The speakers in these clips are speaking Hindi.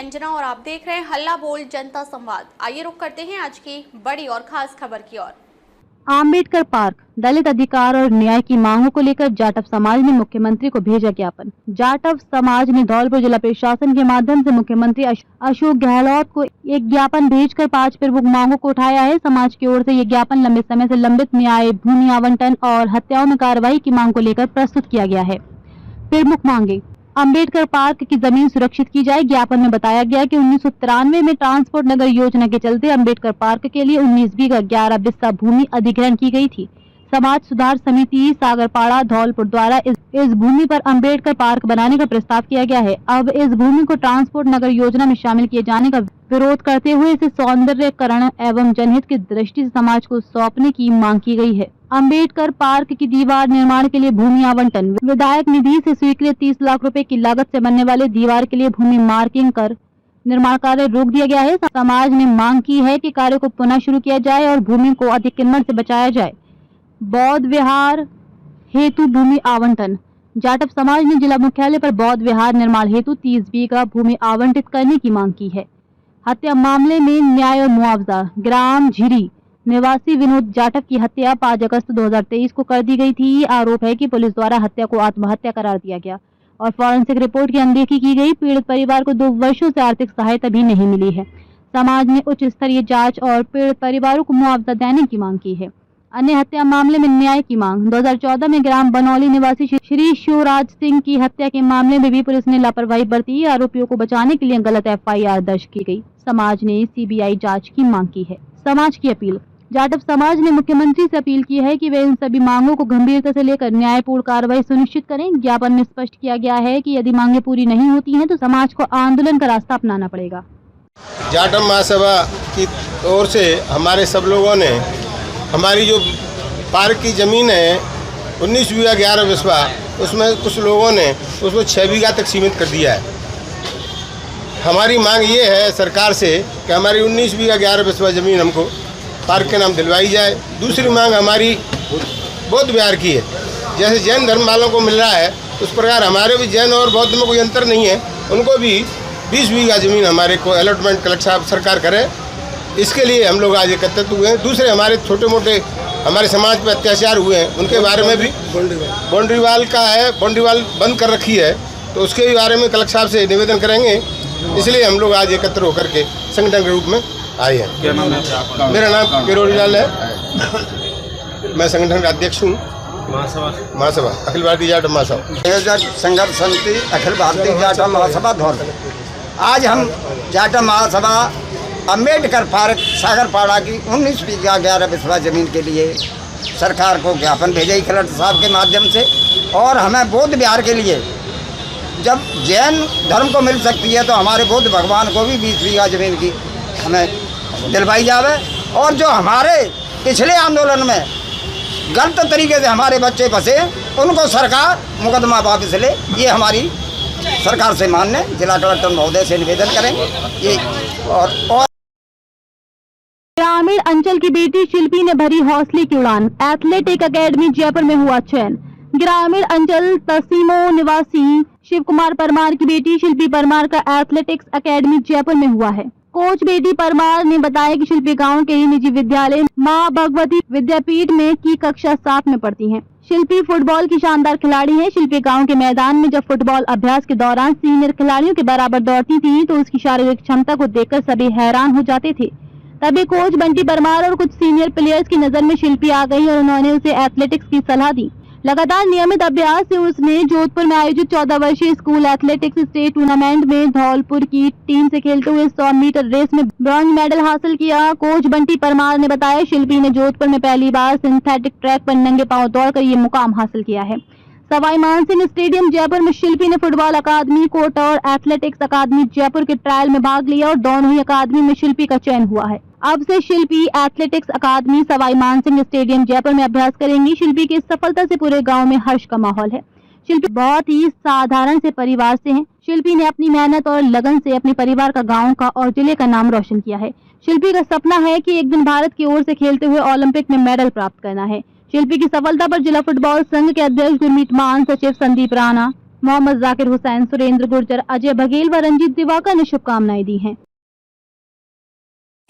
अंजना और आप देख रहे हैं हल्ला बोल जनता संवाद। आइए रुक करते हैं आज की बड़ी और खास खबर की ओर। आम्बेडकर पार्क दलित अधिकार और न्याय की मांगों को लेकर जाटव समाज ने मुख्यमंत्री को भेजा ज्ञापन। जाटव समाज ने धौलपुर जिला प्रशासन के माध्यम से मुख्यमंत्री अशोक गहलोत को एक ज्ञापन भेजकर 5 प्रमुख मांगों को उठाया है। समाज की ओर से ये ज्ञापन लंबे समय से लंबित न्याय, भूमि आवंटन और हत्याओं में कार्रवाई की मांग को लेकर प्रस्तुत किया गया है। प्रमुख मांगे: अम्बेडकर पार्क की जमीन सुरक्षित की जाए। ज्ञापन में बताया गया कि 1993 में ट्रांसपोर्ट नगर योजना के चलते अम्बेडकर पार्क के लिए 19 बीघा 11 बिस्सा भूमि अधिग्रहण की गई थी। समाज सुधार समिति सागरपाड़ा धौलपुर द्वारा इस भूमि पर अम्बेडकर पार्क बनाने का प्रस्ताव किया गया है। अब इस भूमि को ट्रांसपोर्ट नगर योजना में शामिल किए जाने का विरोध करते हुए इसे सौंदर्यकरण एवं जनहित की दृष्टि से समाज को सौंपने की मांग की गई है। अम्बेडकर पार्क की दीवार निर्माण के लिए भूमि आवंटन: विधायक निधि से स्वीकृत 30 लाख रुपए की लागत से बनने वाले दीवार के लिए भूमि मार्किंग कर निर्माण कार्य रोक दिया गया है। समाज ने मांग की है कि कार्य को पुनः शुरू किया जाए और भूमि को अतिक्रमण से बचाया जाए। बौद्ध विहार हेतु भूमि आवंटन: जाटव समाज ने जिला मुख्यालय पर बौद्ध विहार निर्माण हेतु 30 बीघा भूमि आवंटित करने की मांग की है। हत्या मामले में न्याय और मुआवजा: ग्राम झिरी निवासी विनोद जाटव की हत्या 5 अगस्त 2023 को कर दी गई थी। आरोप है कि पुलिस द्वारा हत्या को आत्महत्या करार दिया गया और फॉरेंसिक रिपोर्ट की अनदेखी की गई। पीड़ित परिवार को 2 वर्षों से आर्थिक सहायता भी नहीं मिली है। समाज ने उच्च स्तरीय जांच और पीड़ित परिवारों को मुआवजा देने की मांग की है। अन्य हत्या मामले में न्याय की मांग: 2014 में ग्राम बनौली निवासी श्री शिवराज सिंह की हत्या के मामले में भी पुलिस ने लापरवाही बरती। आरोपियों को बचाने के लिए गलत FIR दर्ज की गई। समाज ने CBI जांच की मांग की है। समाज की अपील: जाटव समाज ने मुख्यमंत्री से अपील की है कि वे इन सभी मांगों को गंभीरता से लेकर न्यायपूर्ण कार्रवाई सुनिश्चित करें। ज्ञापन में स्पष्ट किया गया है कि यदि मांगें पूरी नहीं होती हैं तो समाज को आंदोलन का रास्ता अपनाना पड़ेगा। जाटव महासभा की ओर से हमारे सब लोगों ने हमारी जो पार्क की ज़मीन है 19 बीघा 11 बिस्वा, उसमें कुछ लोगों ने उसको 6 बीघा तक सीमित कर दिया है। हमारी मांग ये है सरकार से कि हमारी 19 बीघा 11 बिस्वा ज़मीन हमको पार्क के नाम दिलवाई जाए। दूसरी मांग हमारी बौद्ध विहार की है। जैसे जैन धर्म वालों को मिल रहा है उस प्रकार हमारे भी जैन और बौद्ध में कोई अंतर नहीं है, उनको भी 20 बीघा ज़मीन हमारे को अलॉटमेंट कलेक्टर साहब सरकार करे। इसके लिए हम लोग आज एकत्रित हुए हैं। दूसरे हमारे छोटे मोटे हमारे समाज पर अत्याचार हुए हैं उनके बारे में भी बाउंड्री वाल का है, बाउंड्री वाल बंद कर रखी है, तो उसके भी बारे में कलेक्टर साहब से निवेदन करेंगे। इसलिए हम लोग आज एकत्र होकर के संगठन के रूप में आए हैं। क्या नाम है आपका? मेरा नाम किरोड़ी लाल है, मैं संगठन का अध्यक्ष हूँ। महासभा अखिल भारतीय जाटव महासभा संघर्ष समिति अखिल भारतीय जाटव महासभा धौलपुर। आज हम जाटव महासभा अम्बेडकर पार्क सागरपाड़ा की 19 बीघा 11 बिस्वा ज़मीन के लिए सरकार को ज्ञापन भेजे कलेक्टर साहब के माध्यम से। और हमें बौद्ध विहार के लिए जब जैन धर्म को मिल सकती है तो हमारे बुद्ध भगवान को भी 20 बीघा ज़मीन की हमें दिलवाई जावे। और जो हमारे पिछले आंदोलन में गलत तरीके से हमारे बच्चे फंसे उनको सरकार मुकदमा वापस ले, ये हमारी सरकार से मानने जिला कलेक्टर महोदय से निवेदन करेंगे। ये और ग्रामीण अंचल की बेटी शिल्पी ने भरी हौसले की उड़ान। एथलेटिक एकेडमी जयपुर में हुआ चयन। ग्रामीण अंचल तसीमो निवासी शिव कुमार परमार की बेटी शिल्पी परमार का एथलेटिक्स एकेडमी जयपुर में हुआ है। कोच बेटी परमार ने बताया कि शिल्पी गांव के ही निजी विद्यालय मां भगवती विद्यापीठ में की कक्षा 7 में पढ़ती हैं। शिल्पी फुटबॉल की शानदार खिलाड़ी है। शिल्पी गांव के मैदान में जब फुटबॉल अभ्यास के दौरान सीनियर खिलाड़ियों के बराबर दौड़ती थी तो उसकी शारीरिक क्षमता को देखकर सभी हैरान हो जाते थे। तभी कोच बंटी परमार और कुछ सीनियर प्लेयर्स की नजर में शिल्पी आ गई और उन्होंने उसे एथलेटिक्स की सलाह दी। लगातार नियमित अभ्यास से उसने जोधपुर में आयोजित 14 वर्षीय स्कूल एथलेटिक्स स्टेट टूर्नामेंट में धौलपुर की टीम से खेलते हुए 100 मीटर रेस में ब्रॉन्ज मेडल हासिल किया। कोच बंटी परमार ने बताया शिल्पी ने जोधपुर में पहली बार सिंथेटिक ट्रैक पर नंगे पांव दौड़कर ये मुकाम हासिल किया है। सवाई मानसिंह स्टेडियम जयपुर में शिल्पी ने फुटबॉल अकादमी कोटा और एथलेटिक्स अकादमी जयपुर के ट्रायल में भाग लिया और दोनों ही अकादमी में शिल्पी का चयन हुआ है। अब से शिल्पी एथलेटिक्स अकादमी सवाई मानसिंह स्टेडियम जयपुर में अभ्यास करेंगी। शिल्पी की सफलता से पूरे गांव में हर्ष का माहौल है। शिल्पी बहुत ही साधारण से परिवार से हैं। शिल्पी ने अपनी मेहनत और लगन से अपने परिवार का, गांव का और जिले का नाम रोशन किया है। शिल्पी का सपना है कि एक दिन भारत की ओर से खेलते हुए ओलंपिक में मेडल प्राप्त करना है। शिल्पी की सफलता पर जिला फुटबॉल संघ के अध्यक्ष गुरमीत मान, सचिव संदीप राणा, मोहम्मद जाकिर हुसैन, सुरेंद्र गुर्जर, अजय बघेल व रंजीत दिवाकर ने शुभकामनाएं दी हैं।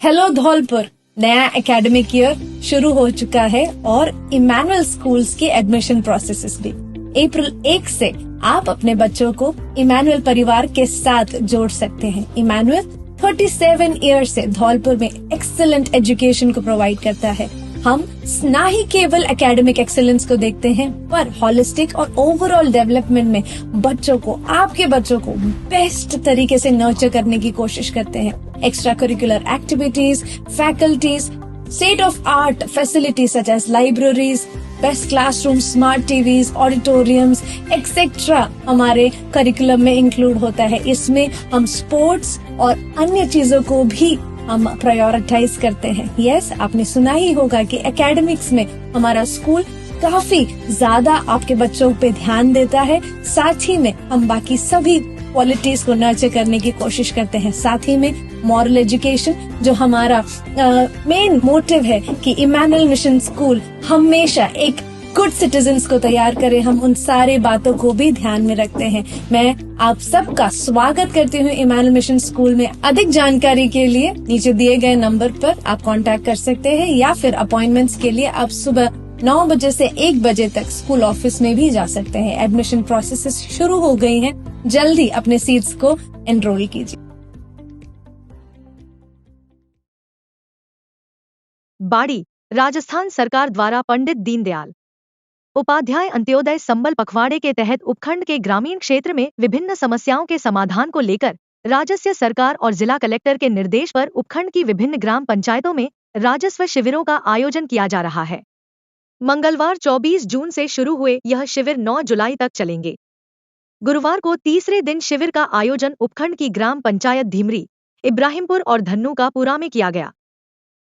हेलो धौलपुर, नया एकेडमिक ईयर शुरू हो चुका है और इमैनुअल स्कूल्स के एडमिशन प्रोसेसेस भी। अप्रैल 1 से आप अपने बच्चों को इमैनुअल परिवार के साथ जोड़ सकते हैं। इमैनुअल 37 ईयर से धौलपुर में एक्सीलेंट एजुकेशन को प्रोवाइड करता है। हम न ही केवल एकेडमिक एक्सीलेंस को देखते हैं, पर हॉलिस्टिक और ओवरऑल डेवलपमेंट में बच्चों को, आपके बच्चों को बेस्ट तरीके से नर्चर करने की कोशिश करते हैं। Extra curricular activities, faculties, state of art facilities such as libraries, best classroom, smart TVs, auditoriums etcetera हमारे करिकुलम में इंक्लूड होता है। इसमें हम स्पोर्ट्स और अन्य चीजों को भी हम प्रायोरिटाइज करते हैं। यस, आपने सुना ही होगा कि एकेडमिक्स में हमारा स्कूल काफी ज्यादा आपके बच्चों पे ध्यान देता है। साथ ही में हम बाकी सभी क्वालिटीज को नर्चर करने की कोशिश करते हैं। साथ ही में मॉरल एजुकेशन, जो हमारा मेन मोटिव है कि इमैनुअल मिशन स्कूल हमेशा एक गुड सिटीजन्स को तैयार करे, हम उन सारे बातों को भी ध्यान में रखते हैं। मैं आप सबका स्वागत करती हूँ इमैनुअल मिशन स्कूल में। अधिक जानकारी के लिए नीचे दिए गए नंबर पर आप कांटेक्ट कर सकते हैं, या फिर अपॉइंटमेंट्स के लिए आप सुबह 9 बजे से 1 बजे तक स्कूल ऑफिस में भी जा सकते हैं। एडमिशन प्रोसेस शुरू हो गई हैं, जल्दी अपने सीट्स को एनरोल कीजिए। बाड़ी, राजस्थान सरकार द्वारा पंडित दीनदयाल उपाध्याय अंत्योदय संबल पखवाड़े के तहत उपखंड के ग्रामीण क्षेत्र में विभिन्न समस्याओं के समाधान को लेकर राजस्व सरकार और जिला कलेक्टर के निर्देश पर उपखंड की विभिन्न ग्राम पंचायतों में राजस्व शिविरों का आयोजन किया जा रहा है। मंगलवार 24 जून से शुरू हुए यह शिविर 9 जुलाई तक चलेंगे। गुरुवार को तीसरे दिन शिविर का आयोजन उपखंड की ग्राम पंचायत धीमरी, इब्राहिमपुर और धन्नूकापुरा में किया गया।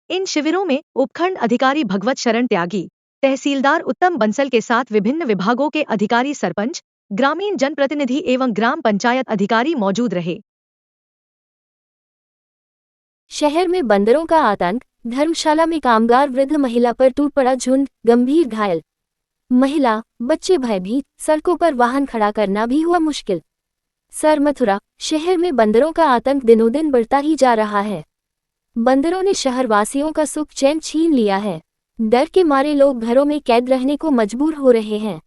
इन शिविरों में उपखंड अधिकारी भगवत शरण त्यागी, तहसीलदार उत्तम बंसल के साथ विभिन्न विभागों के अधिकारी, सरपंच, ग्रामीण जनप्रतिनिधि एवं ग्राम पंचायत अधिकारी मौजूद रहे। शहर में बंदरों का आतंक, धर्मशाला में कामगार वृद्ध महिला पर टूट पड़ा झुंड, गंभीर घायल महिला, बच्चे भयभीत, सड़कों पर वाहन खड़ा करना भी हुआ मुश्किल। सर मथुरा, शहर में बंदरों का आतंक दिनों दिन बढ़ता ही जा रहा है। बंदरों ने शहरवासियों का सुख चैन छीन लिया है। डर के मारे लोग घरों में कैद रहने को मजबूर हो रहे हैं।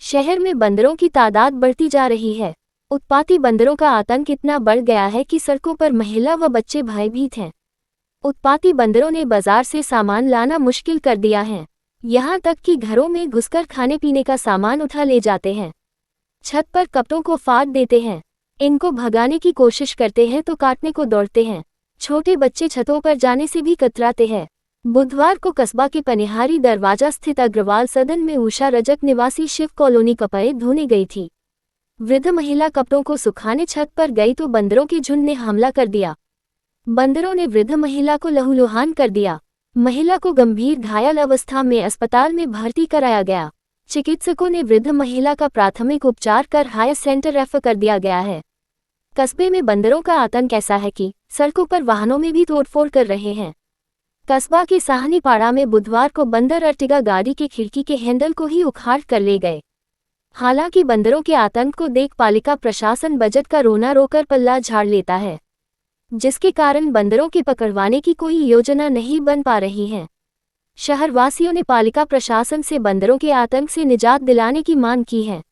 शहर में बंदरों की तादाद बढ़ती जा रही है। उत्पाती बंदरों का आतंक इतना बढ़ गया है कि सड़कों पर महिला व बच्चे भयभीत हैं। उत्पाती बंदरों ने बाजार से सामान लाना मुश्किल कर दिया है। यहाँ तक कि घरों में घुसकर खाने पीने का सामान उठा ले जाते हैं। छत पर कपड़ों को फाड़ देते हैं। इनको भगाने की कोशिश करते हैं तो काटने को दौड़ते हैं। छोटे बच्चे छतों पर जाने से भी कतराते हैं। बुधवार को कस्बा के पनिहारी दरवाजा स्थित अग्रवाल सदन में उषा रजक निवासी शिव कॉलोनी कपड़े धोने गई थी। वृद्ध महिला कपड़ों को सुखाने छत पर गई तो बंदरों के झुंड ने हमला कर दिया। बंदरों ने वृद्ध महिला को लहूलुहान कर दिया। महिला को गंभीर घायल अवस्था में अस्पताल में भर्ती कराया गया। चिकित्सकों ने वृद्ध महिला का प्राथमिक उपचार कर हायर सेंटर रेफर कर दिया गया है। कस्बे में बंदरों का आतंक ऐसा है कि सड़कों पर वाहनों में भी तोड़फोड़ कर रहे हैं। कस्बा के साहनीपाड़ा में बुधवार को बंदर अर्टिगा गाड़ी के खिड़की के हैंडल को ही उखाड़ कर ले गए। हालांकि बंदरों के आतंक को देख पालिका प्रशासन बजट का रोना रोकर पल्ला झाड़ लेता है, जिसके कारण बंदरों के पकड़वाने की कोई योजना नहीं बन पा रही है। शहरवासियों ने पालिका प्रशासन से बंदरों के आतंक से निजात दिलाने की मांग की है।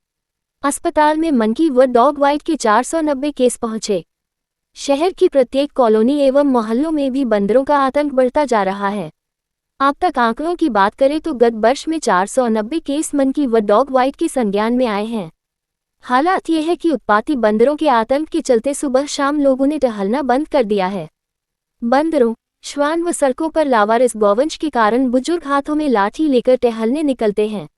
अस्पताल में मंकी व डॉग बाइट के 490 केस पहुंचे। शहर की प्रत्येक कॉलोनी एवं मोहल्लों में भी बंदरों का आतंक बढ़ता जा रहा है। अब तक आंकड़ों की बात करें तो गत वर्ष में 490 केस मंकी व डॉग बाइट के संज्ञान में आए हैं। हालात यह है कि उत्पाती बंदरों के आतंक के चलते सुबह शाम लोगों ने टहलना बंद कर दिया है। बंदरों, श्वान व सड़कों पर लावारिस गौवंश के कारण बुजुर्ग हाथों में लाठी लेकर टहलने निकलते हैं।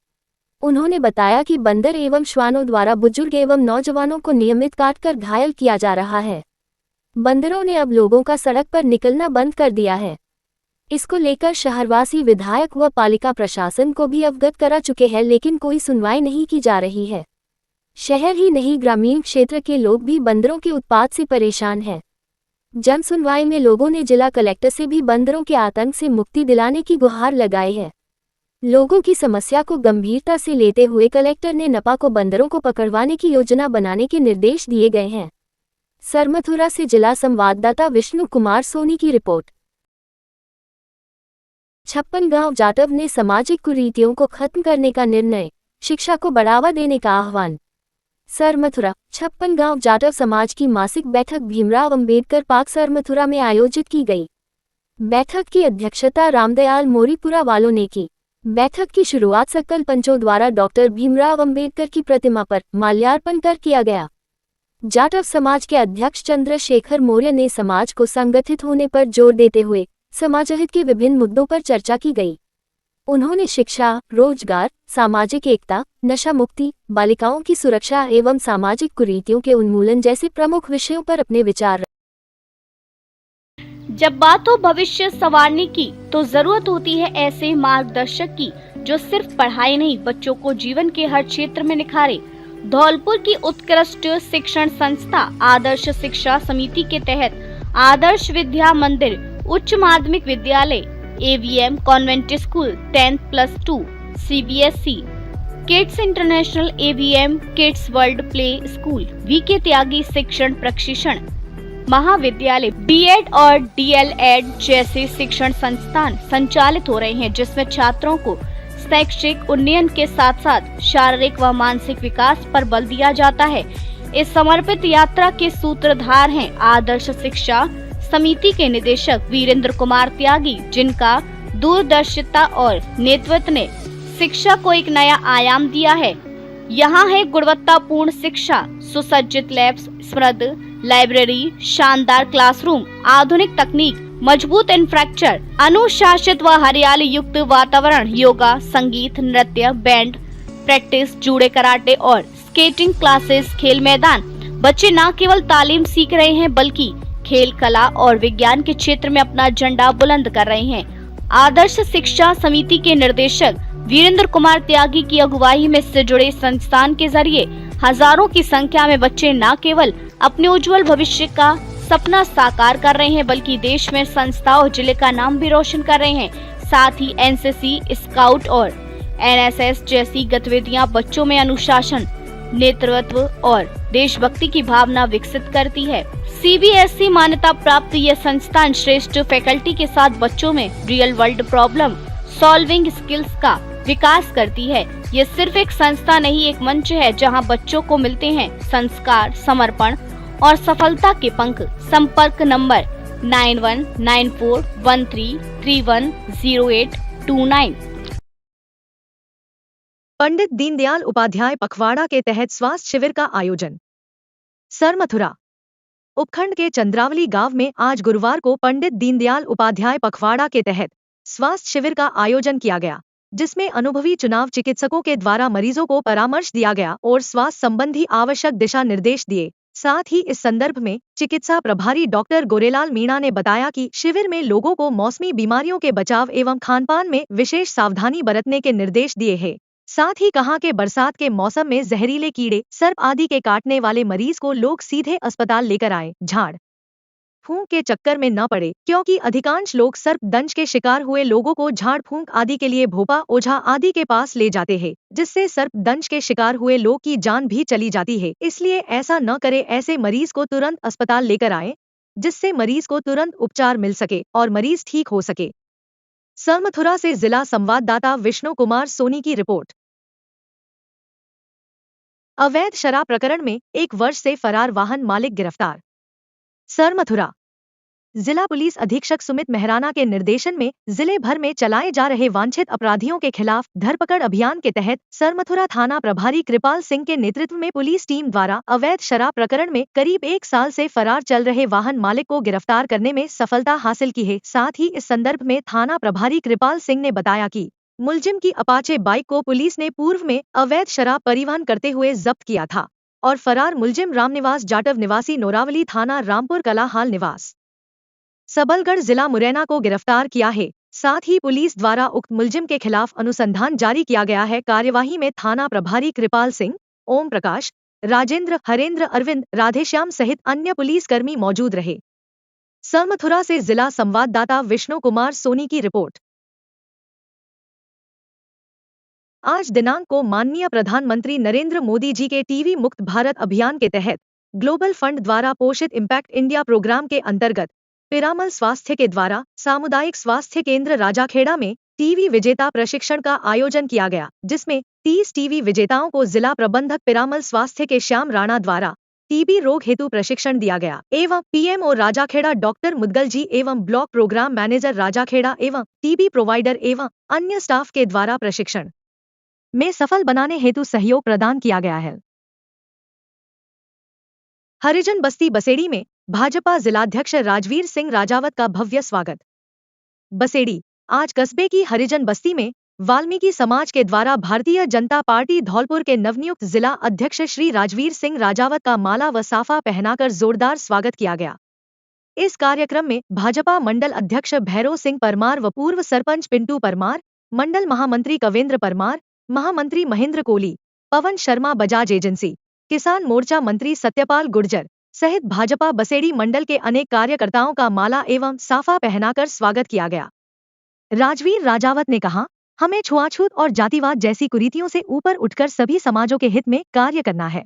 उन्होंने बताया कि बंदर एवं श्वानों द्वारा बुजुर्ग एवं नौजवानों को नियमित काटकर घायल किया जा रहा है। बंदरों ने अब लोगों का सड़क पर निकलना बंद कर दिया है। इसको लेकर शहरवासी विधायक व पालिका प्रशासन को भी अवगत करा चुके हैं, लेकिन कोई सुनवाई नहीं की जा रही है। शहर ही नहीं, ग्रामीण क्षेत्र के लोग भी बंदरों के उत्पात से परेशान हैं। जन सुनवाई में लोगों ने जिला कलेक्टर से भी बंदरों के आतंक से मुक्ति दिलाने की गुहार लगाई है, लोगों की समस्या को गंभीरता से लेते हुए कलेक्टर ने नपा को बंदरों को पकड़वाने की योजना बनाने के निर्देश दिए गए हैं। सरमथुरा से जिला संवाददाता विष्णु कुमार सोनी की रिपोर्ट। 56 गांव जाटव ने सामाजिक कुरीतियों को खत्म करने का निर्णय, शिक्षा को बढ़ावा देने का आह्वान। सरमथुरा 56 गांव जाटव समाज की मासिक बैठक भीमराव अंबेडकर पार्क सरमथुरा में आयोजित की गई। बैठक की अध्यक्षता रामदयाल मोरीपुरा वालों ने की। बैठक की शुरुआत सकल पंचों द्वारा डॉक्टर भीमराव अंबेडकर की प्रतिमा पर माल्यार्पण कर किया गया। जाटव समाज के अध्यक्ष चंद्रशेखर मौर्य ने समाज को संगठित होने पर जोर देते हुए समाजहित के विभिन्न मुद्दों पर चर्चा की गई। उन्होंने शिक्षा, रोजगार, सामाजिक एकता, नशा मुक्ति, बालिकाओं की सुरक्षा एवं सामाजिक कुरीतियों के उन्मूलन जैसे प्रमुख विषयों पर अपने विचार रखे। जब बात हो भविष्य संवारने की तो जरूरत होती है ऐसे मार्गदर्शक की जो सिर्फ पढ़ाई नहीं बच्चों को जीवन के हर क्षेत्र में निखारे। धौलपुर की उत्कृष्ट शिक्षण संस्था आदर्श शिक्षा समिति के तहत आदर्श विद्या मंदिर उच्च माध्यमिक विद्यालय, AVM convent school 10+2, CBSE kids international, AVM kids world play school, VK त्यागी शिक्षण प्रशिक्षण महाविद्यालय, B.Ed और DL.Ed जैसे शिक्षण संस्थान संचालित हो रहे हैं, जिसमें छात्रों को शैक्षिक उन्नयन के साथ साथ शारीरिक व मानसिक विकास पर बल दिया जाता है। इस समर्पित यात्रा के सूत्रधार हैं आदर्श शिक्षा समिति के निदेशक वीरेंद्र कुमार त्यागी, जिनका दूरदर्शिता और नेतृत्व ने शिक्षा को एक नया आयाम दिया है। यहाँ है गुणवत्तापूर्ण शिक्षा, सुसज्जित लैब्स, समृद्ध लाइब्रेरी, शानदार क्लासरूम, आधुनिक तकनीक, मजबूत इंफ्रास्ट्रक्चर, अनुशासित व हरियाली युक्त वातावरण, योगा, संगीत, नृत्य, बैंड प्रैक्टिस, जूडो, कराटे और स्केटिंग क्लासेस, खेल मैदान। बच्चे न केवल तालीम सीख रहे हैं बल्कि खेल, कला और विज्ञान के क्षेत्र में अपना झंडा बुलंद कर रहे हैं। आदर्श शिक्षा समिति के निर्देशक वीरेंद्र कुमार त्यागी की अगुवाई में इससे जुड़े संस्थान के जरिए हजारों की संख्या में बच्चे न केवल अपने उज्जवल भविष्य का सपना साकार कर रहे हैं बल्कि देश में संस्था और जिले का नाम भी रोशन कर रहे हैं। साथ ही NCC, स्काउट और NSS जैसी गतिविधियां बच्चों में अनुशासन, नेतृत्व और देशभक्ति की भावना विकसित करती है। CBSE मान्यता प्राप्त यह संस्थान श्रेष्ठ फैकल्टी के साथ बच्चों में real world problem solving skills का विकास करती है। ये सिर्फ एक संस्था नहीं, एक मंच है जहां बच्चों को मिलते हैं संस्कार, समर्पण और सफलता के पंख। संपर्क नंबर 919413310829। पंडित दीनदयाल उपाध्याय पखवाड़ा के तहत स्वास्थ्य शिविर का आयोजन। सरमथुरा उपखंड के चंद्रावली गांव में आज गुरुवार को पंडित दीनदयाल उपाध्याय पखवाड़ा के तहत स्वास्थ्य शिविर का आयोजन किया गया, जिसमें अनुभवी चुनाव चिकित्सकों के द्वारा मरीजों को परामर्श दिया गया और स्वास्थ्य संबंधी आवश्यक दिशा निर्देश दिए। साथ ही इस संदर्भ में चिकित्सा प्रभारी डॉक्टर गोरेलाल मीणा ने बताया कि शिविर में लोगों को मौसमी बीमारियों के बचाव एवं खानपान में विशेष सावधानी बरतने के निर्देश दिए हैं। साथ ही कहा कि बरसात के मौसम में जहरीले कीड़े, सर्प आदि के काटने वाले मरीज को लोग सीधे अस्पताल लेकर आए, झाड़ फूंक के चक्कर में न पड़े, क्योंकि अधिकांश लोग सर्प दंश के शिकार हुए लोगों को झाड़ फूंक आदि के लिए भोपा, ओझा आदि के पास ले जाते हैं, जिससे सर्प दंश के शिकार हुए लोग की जान भी चली जाती है। इसलिए ऐसा न करे, ऐसे मरीज को तुरंत अस्पताल लेकर आए, जिससे मरीज को तुरंत उपचार मिल सके और मरीज ठीक हो सके। सरमथुरा से जिला संवाददाता विष्णु कुमार सोनी की रिपोर्ट। अवैध शराब प्रकरण में 1 वर्ष से फरार वाहन मालिक गिरफ्तार। सरमथुरा जिला पुलिस अधीक्षक सुमित मेहराना के निर्देशन में जिले भर में चलाए जा रहे वांछित अपराधियों के खिलाफ धरपकड़ अभियान के तहत सरमथुरा थाना प्रभारी कृपाल सिंह के नेतृत्व में पुलिस टीम द्वारा अवैध शराब प्रकरण में करीब 1 साल से फरार चल रहे वाहन मालिक को गिरफ्तार करने में सफलता हासिल की है। साथ ही इस संदर्भ में थाना प्रभारी कृपाल सिंह ने बताया कि मुलजिम की अपाचे बाइक को पुलिस ने पूर्व में अवैध शराब परिवहन करते हुए जब्त किया था और फरार मुलजिम रामनिवास जाटव निवासी नोरावली थाना रामपुर कला हाल निवास सबलगढ़ जिला मुरैना को गिरफ्तार किया है। साथ ही पुलिस द्वारा उक्त मुलजिम के खिलाफ अनुसंधान जारी किया गया है। कार्यवाही में थाना प्रभारी कृपाल सिंह, ओम प्रकाश, राजेंद्र, हरेंद्र, अरविंद, राधेश्याम सहित अन्य पुलिसकर्मी मौजूद रहे। सरमथुरा से जिला संवाददाता विष्णु कुमार सोनी की रिपोर्ट। आज दिनांक को माननीय प्रधानमंत्री नरेंद्र मोदी जी के टीवी मुक्त भारत अभियान के तहत ग्लोबल फंड द्वारा पोषित इम्पैक्ट इंडिया प्रोग्राम के अंतर्गत पिरामल स्वास्थ्य के द्वारा सामुदायिक स्वास्थ्य केंद्र राजाखेड़ा में टीवी विजेता प्रशिक्षण का आयोजन किया गया, जिसमें 30 टीवी विजेताओं को जिला प्रबंधक पिरामल स्वास्थ्य के श्याम राणा द्वारा टीबी रोग हेतु प्रशिक्षण दिया गया एवं पीएमओ राजाखेड़ा डॉक्टर मुदगल जी एवं ब्लॉक प्रोग्राम मैनेजर राजाखेड़ा एवं टीबी प्रोवाइडर एवं अन्य स्टाफ के द्वारा प्रशिक्षण में सफल बनाने हेतु सहयोग प्रदान किया गया है। हरिजन बस्ती बसेड़ी में भाजपा जिलाध्यक्ष राजवीर सिंह राजावत का भव्य स्वागत। बसेड़ी आज कस्बे की हरिजन बस्ती में वाल्मीकि समाज के द्वारा भारतीय जनता पार्टी धौलपुर के नवनियुक्त जिला अध्यक्ष श्री राजवीर सिंह राजावत का माला व साफा पहनाकर जोरदार स्वागत किया गया। इस कार्यक्रम में भाजपा मंडल अध्यक्ष भैरव सिंह परमार व पूर्व सरपंच पिंटू परमार, मंडल महामंत्री कवेंद्र परमार, महामंत्री महेंद्र कोहली, पवन शर्मा बजाज एजेंसी, किसान मोर्चा मंत्री सत्यपाल गुर्जर सहित भाजपा बसेड़ी मंडल के अनेक कार्यकर्ताओं का माला एवं साफा पहनाकर स्वागत किया गया। राजवीर राजावत ने कहा, हमें छुआछूत और जातिवाद जैसी कुरीतियों से ऊपर उठकर सभी समाजों के हित में कार्य करना है।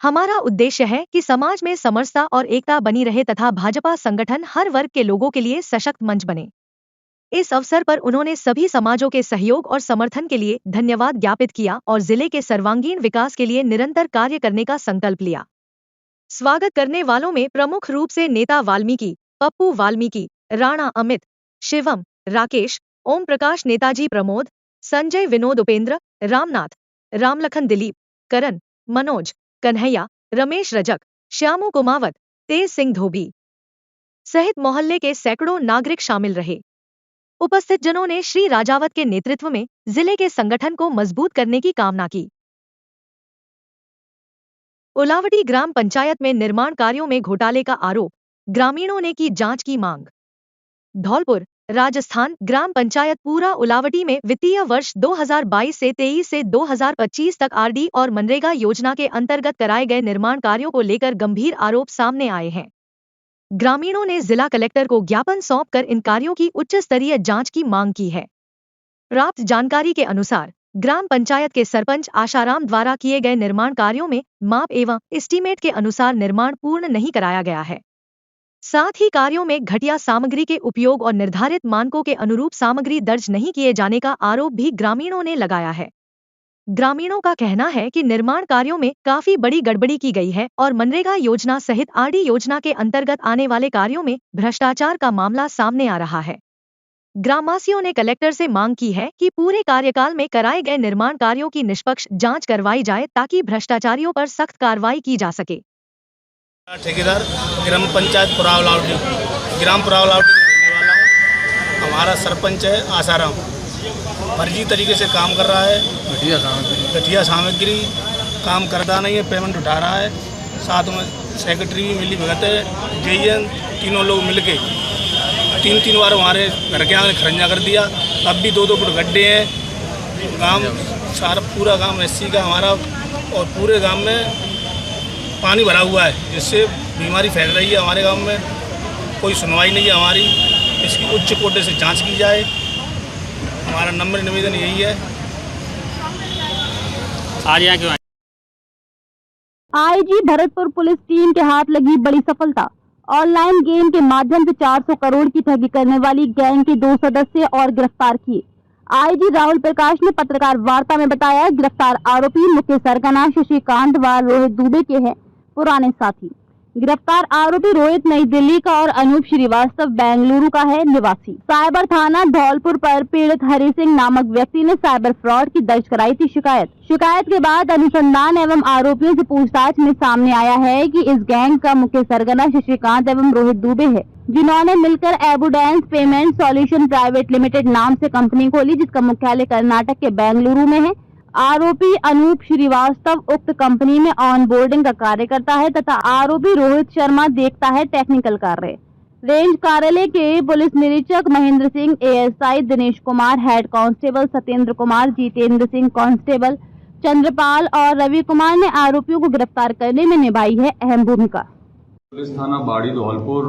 हमारा उद्देश्य है कि समाज में समरसता और एकता बनी रहे तथा भाजपा संगठन हर वर्ग के लोगों के लिए सशक्त मंच बने। इस अवसर पर उन्होंने सभी समाजों के सहयोग और समर्थन के लिए धन्यवाद ज्ञापित किया और जिले के सर्वांगीण विकास के लिए निरंतर कार्य करने का संकल्प लिया। स्वागत करने वालों में प्रमुख रूप से नेता वाल्मीकि, पप्पू वाल्मीकि, राणा अमित, शिवम, राकेश, ओम प्रकाश, नेताजी प्रमोद, संजय, विनोद, उपेंद्र, रामनाथ, रामलखन, दिलीप, करण, मनोज, कन्हैया, रमेश रजक, श्यामू कुमावत, तेज सिंह धोबी सहित मोहल्ले के सैकड़ों नागरिक शामिल रहे। उपस्थित जनों ने श्री राजावत के नेतृत्व में जिले के संगठन को मजबूत करने की कामना की। उलावटी ग्राम पंचायत में निर्माण कार्यों में घोटाले का आरोप, ग्रामीणों ने की जांच की मांग। धौलपुर, राजस्थान ग्राम पंचायत पूरा उलावटी में वित्तीय वर्ष 2022 से 23 से 2025 तक आरडी और मनरेगा योजना के अंतर्गत कराए गए निर्माण कार्यों को लेकर गंभीर आरोप सामने आए हैं। ग्रामीणों ने जिला कलेक्टर को ज्ञापन सौंपकर इन कार्यों की उच्च स्तरीय जांच की मांग की है। प्राप्त जानकारी के अनुसार ग्राम पंचायत के सरपंच आशाराम द्वारा किए गए निर्माण कार्यों में माप एवं एस्टीमेट के अनुसार निर्माण पूर्ण नहीं कराया गया है। साथ ही कार्यों में घटिया सामग्री के उपयोग और निर्धारित मानकों के अनुरूप सामग्री दर्ज नहीं किए जाने का आरोप भी ग्रामीणों ने लगाया है। ग्रामीणों का कहना है कि निर्माण कार्यों में काफी बड़ी गड़बड़ी की गई है और मनरेगा योजना सहित आरडी योजना के अंतर्गत आने वाले कार्यों में भ्रष्टाचार का मामला सामने आ रहा है। ग्रामवासियों ने कलेक्टर से मांग की है कि पूरे कार्यकाल में कराए गए निर्माण कार्यों की निष्पक्ष जांच करवाई जाए ताकि भ्रष्टाचारियों पर सख्त कार्रवाई की जा सके। ठेकेदार ग्राम पंचायत पुरावलावटी, ग्राम पुरावलावटी का रहने वाला हूँ। हमारा सरपंच है आसाराम, फर्जी तरीके से काम कर रहा है, घटिया सामग्री काम करता नहीं है, पेमेंट उठा रहा है। साथ में सेक्रेटरी भी मिली भगत है, जेईएन, तीनों लोग मिलके 3 बार हमारे घर के आगे खरंजा कर दिया। अब भी 2-2 फुट गड्ढे हैं। गांव सारा पूरा गांव एससी का हमारा और पूरे गांव में पानी भरा हुआ है, जिससे बीमारी फैल रही है हमारे गांव में। कोई सुनवाई नहीं है हमारी, इसकी उच्च कोटि से जांच की जाए। हमारा नम्र निवेदन यही है। आज यहाँ क्यों आईजी भरतपुर पुलिस टीम के हाथ लगी बड़ी सफलता। ऑनलाइन गेम के माध्यम से 400 करोड़ की ठगी करने वाली गैंग के 2 सदस्य और गिरफ्तार किए। आईजी राहुल प्रकाश ने पत्रकार वार्ता में बताया, गिरफ्तार आरोपी मुख्य सरगना शशिकांत व रोहित दुबे के हैं पुराने साथी। गिरफ्तार आरोपी रोहित नई दिल्ली का और अनूप श्रीवास्तव बेंगलुरु का है निवासी। साइबर थाना धौलपुर पर पीड़ित हरि सिंह नामक व्यक्ति ने साइबर फ्रॉड की दर्ज कराई थी शिकायत के बाद अनुसंधान एवं आरोपियों से पूछताछ में सामने आया है कि इस गैंग का मुख्य सरगना शशिकांत एवं रोहित दुबे है, जिन्होंने मिलकर एबुडेंस पेमेंट सॉल्यूशन प्राइवेट लिमिटेड नाम से कंपनी खोली, जिसका मुख्यालय कर्नाटक के बेंगलुरु में है। आरोपी अनूप श्रीवास्तव उक्त कंपनी में ऑन बोर्डिंग का कार्य करता है तथा आरोपी रोहित शर्मा देखता है टेक्निकल कार्य। रेंज कार्यालय के पुलिस निरीक्षक Mahendra Singh, ASI Dinesh Kumar, head constable Satyendra Kumar, Jitendra Singh constable, Chandrapal और रवि कुमार ने आरोपियों को गिरफ्तार करने में निभाई है अहम भूमिका। पुलिस थाना बाड़ी धौलपुर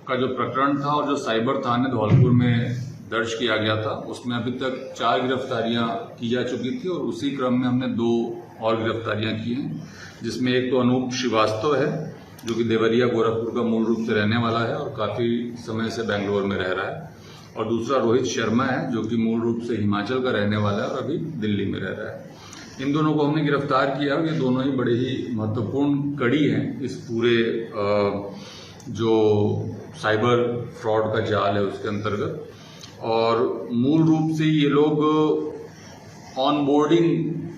का जो प्रकरण था और जो साइबर थाने धौलपुर में दर्ज किया गया था। उसमें अभी तक 4 गिरफ्तारियां की जा चुकी थी और उसी क्रम में हमने 2 और गिरफ्तारियां की हैं, जिसमें एक तो अनूप श्रीवास्तव है जो कि देवरिया गोरखपुर का मूल रूप से रहने वाला है और काफ़ी समय से बेंगलोर में रह रहा है, और दूसरा रोहित शर्मा है जो कि मूल रूप से हिमाचल का रहने वाला है और अभी दिल्ली में रह रहा है। इन दोनों को हमने गिरफ्तार किया और ये दोनों ही बड़े ही महत्वपूर्ण कड़ी हैं इस पूरे जो साइबर फ्रॉड का जाल है उसके अंतर्गत। और मूल रूप से ये लोग ऑनबोर्डिंग,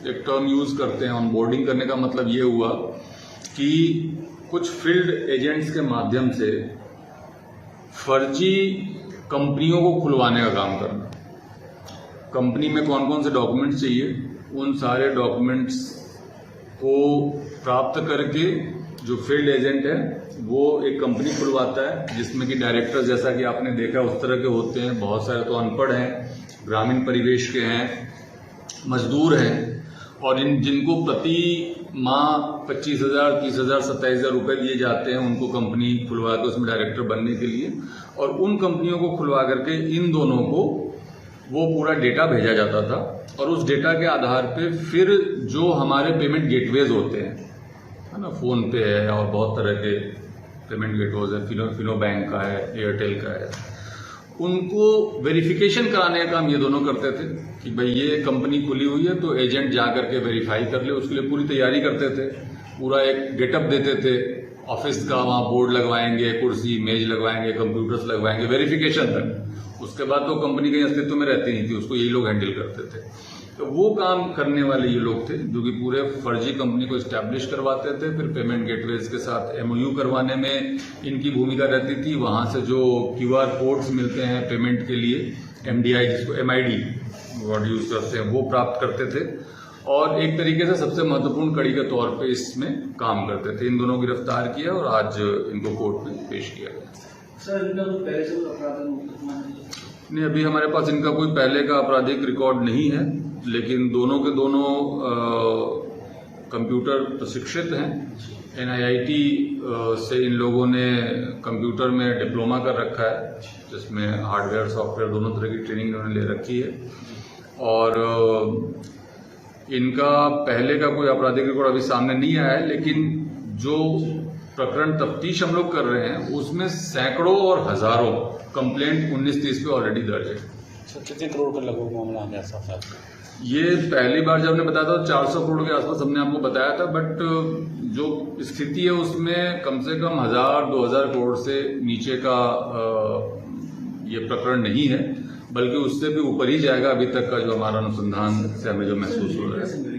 एक टर्म यूज करते हैं, ऑनबोर्डिंग करने का मतलब ये हुआ कि कुछ फील्ड एजेंट्स के माध्यम से फर्जी कंपनियों को खुलवाने का काम करना। कंपनी में कौन कौन से डॉक्यूमेंट्स चाहिए, उन सारे डॉक्यूमेंट्स को प्राप्त करके जो फील्ड एजेंट है वो एक कंपनी खुलवाता है, जिसमें कि डायरेक्टर, जैसा कि आपने देखा, उस तरह के होते हैं। बहुत सारे तो अनपढ़ हैं, ग्रामीण परिवेश के हैं, मजदूर हैं, और जिनको प्रति माह 25,000, 30,000, 27,000 रुपए दिए जाते हैं उनको कंपनी खुलवा के उसमें डायरेक्टर बनने के लिए। और उन कंपनियों को खुलवा करके इन दोनों को वो पूरा डेटा भेजा जाता था, और उस डेटा के आधार पे फिर जो हमारे पेमेंट गेटवेज होते हैं, है ना, फोन पे है और बहुत तरह के पेमेंट गेटवेज है, फिनो बैंक का है, एयरटेल का है, उनको वेरिफिकेशन कराने का काम ये दोनों करते थे कि भाई ये कंपनी खुली हुई है तो एजेंट जा करके वेरीफाई कर ले। उसके लिए पूरी तैयारी करते थे, पूरा एक गेटअप देते थे, ऑफिस का वहाँ बोर्ड लगवाएंगे, कुर्सी मेज लगवाएंगे, कंप्यूटर्स लगवाएंगे, वेरिफिकेशन तक। उसके बाद तो कंपनी कहीं अस्तित्व में रहती नहीं थी, उसको यही लोग हैंडल करते थे। तो वो काम करने वाले ये लोग थे जो कि पूरे फर्जी कंपनी को एस्टैब्लिश करवाते थे। फिर पेमेंट गेटवेज के साथ MOU करवाने में इनकी भूमिका रहती थी। वहाँ से जो QR कोड्स मिलते हैं पेमेंट के लिए, MDI जिसको MID वर्ड यूज करते हैं, वो प्राप्त करते थे, और एक तरीके से सबसे महत्वपूर्ण कड़ी के तौर पे इसमें काम करते थे। इन दोनों को गिरफ्तार किया और आज इनको कोर्ट में पेश किया गया। सर, इनका कोई पहले से अपराध नहीं, अभी हमारे पास इनका कोई पहले का आपराधिक रिकॉर्ड नहीं है, लेकिन दोनों के दोनों कंप्यूटर प्रशिक्षित हैं। NIIT से इन लोगों ने कंप्यूटर में डिप्लोमा कर रखा है, जिसमें हार्डवेयर सॉफ्टवेयर दोनों तरह की ट्रेनिंग इन्होंने ले रखी है। और इनका पहले का कोई आपराधिक रिकॉर्ड अभी सामने नहीं आया है, लेकिन जो प्रकरण तफ्तीश हम लोग कर रहे हैं उसमें सैकड़ों और हजारों कंप्लेंट 19-30 पे ऑलरेडी दर्ज है। कितने करोड़ का लगभग मामला है साहब? ये पहली बार जब हमने बताया था 400 करोड़ के आसपास हमने आपको बताया था, बट जो स्थिति है उसमें कम से कम 1000-2000 करोड़ से नीचे का ये प्रकरण नहीं है, बल्कि उससे भी ऊपर ही जाएगा अभी तक का जो हमारा अनुसंधान से हमें जो महसूस हो रहा है।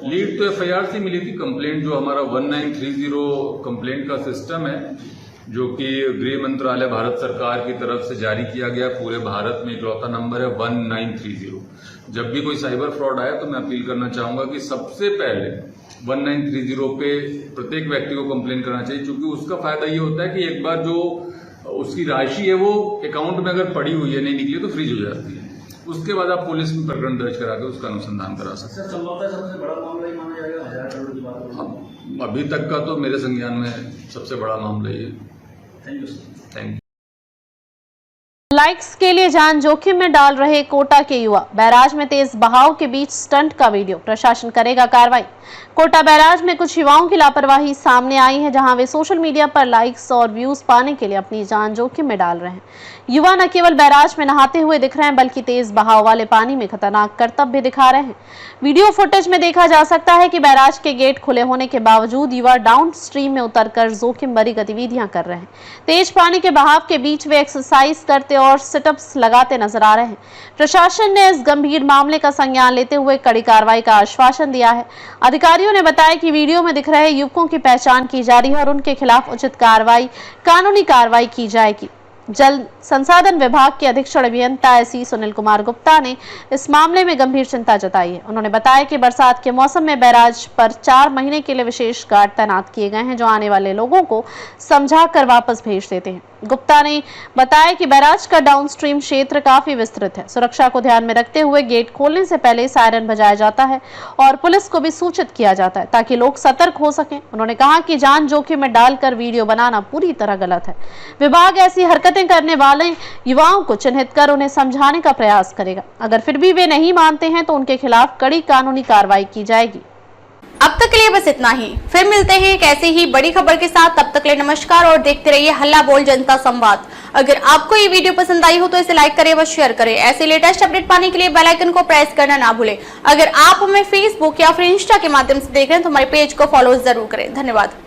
लीड तो FIR से मिली थी। कंप्लेंट जो हमारा 1930 कंप्लेंट का सिस्टम है, जो कि गृह मंत्रालय भारत सरकार की तरफ से जारी किया गया, पूरे भारत में इकलौता नंबर है 1930। जब भी कोई साइबर फ्रॉड आए तो मैं अपील करना चाहूंगा कि सबसे पहले 1930 पे प्रत्येक व्यक्ति को कंप्लेन करना चाहिए, क्योंकि उसका फायदा ये होता है कि एक बार जो उसकी राशि है वो अकाउंट में अगर पड़ी हुई है, नहीं निकली तो फ्रीज हो जाती है। उसके बाद आप पुलिस में प्रकरण दर्ज करा के उसका अनुसंधान करा सकते हैं। सबसे बड़ा मामला ही माना जाएगा 1000 करोड़ की बात। अभी तक का तो मेरे संज्ञान में सबसे बड़ा मामला ये। Thank you sir. Thank you. Likes के लिए जान जोखिम में डाल रहे कोटा के युवा, बैराज में तेज बहाव के बीच स्टंट का वीडियो, प्रशासन करेगा कार्रवाई। कोटा बैराज में कुछ युवाओं की लापरवाही सामने आई है, जहां वे सोशल मीडिया पर लाइक्स और व्यूज पाने के लिए अपनी जान जोखिम में डाल रहे हैं। युवा न केवल बैराज में नहाते हुए दिख रहे हैं, बल्कि तेज बहाव वाले पानी में खतरनाक करतब भी दिखा रहे हैं। वीडियो फुटेज में देखा जा सकता है कि बैराज के गेट खुले होने के बावजूद युवा डाउन स्ट्रीम में उतरकर जोखिम भरी गतिविधियां कर रहे हैं। तेज पानी के बहाव के बीच वे एक्सरसाइज करते और सिटअप्स लगाते नजर आ रहे हैं। प्रशासन ने इस गंभीर मामले का संज्ञान लेते हुए कड़ी कार्रवाई का आश्वासन दिया है। अधिकारियों ने बताया कि वीडियो में दिख रहे युवकों की पहचान की जा रही है और उनके खिलाफ उचित कानूनी कार्रवाई की जाएगी। जल संसाधन विभाग के अधीक्षण अभियंता SE सुनील कुमार गुप्ता ने इस मामले में गंभीर चिंता जताई है। उन्होंने बताया कि बरसात के मौसम में बैराज पर 4 महीने के लिए विशेष गार्ड तैनात किए गए हैं, जो आने वाले लोगों को समझाकर वापस भेज देते हैं। गुप्ता ने बताया कि बैराज का डाउनस्ट्रीम क्षेत्र काफी विस्तृत है। सुरक्षा को ध्यान में रखते हुए गेट खोलने से पहले सायरन बजाया जाता है और पुलिस को भी सूचित किया जाता है ताकि लोग सतर्क हो सकें। उन्होंने कहा कि जान जोखिम में डालकर वीडियो बनाना पूरी तरह गलत है। विभाग ऐसी हरकतें करने वाले युवाओं को चिन्हित कर उन्हें समझाने का प्रयास करेगा। अगर फिर भी वे नहीं मानते हैं तो उनके खिलाफ कड़ी कानूनी कार्रवाई की जाएगी। अब तक के लिए बस इतना ही। फिर मिलते हैं एक ऐसी ही बड़ी खबर के साथ। तब तक के लिए नमस्कार और देखते रहिए हल्ला बोल जनता संवाद। अगर आपको ये वीडियो पसंद आई हो तो इसे लाइक करें व शेयर करें। ऐसे लेटेस्ट अपडेट पाने के लिए बेल आइकन को प्रेस करना ना भूलें। अगर आप हमें फेसबुक या फिर इंस्टा के माध्यम से देख रहे हैं तो हमारे पेज को फॉलो जरूर करें। धन्यवाद।